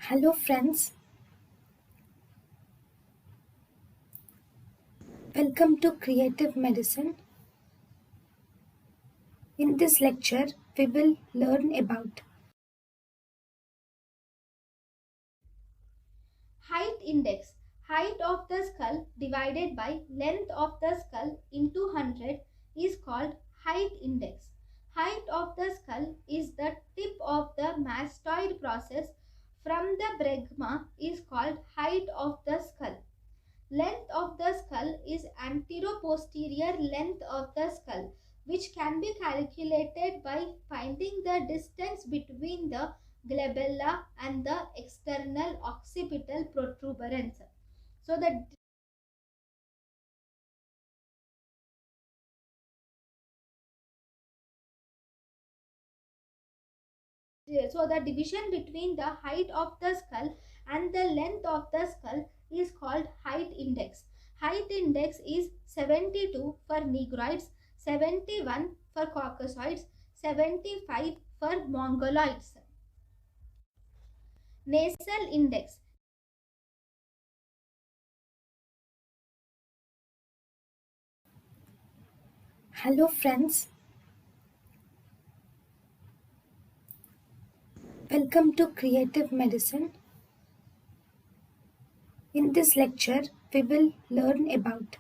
Hello friends, welcome to Creative Medicine. In this lecture, we will learn about Height index. Height of the skull divided by length of the skull into 100 is called height index. Height of the skull is the tip of the mastoid process from the bregma is called height of the skull. Length of the skull is anteroposterior length of the skull, which can be calculated by finding the distance between the glabella and the external occipital protuberance. So the division between the height of the skull and the length of the skull is called height index. Height index is 72 for negroids, 71 for caucasoids, 75 for mongoloids. Nasal index. Hello friends, welcome to Creative Medicine. In this lecture, we will learn about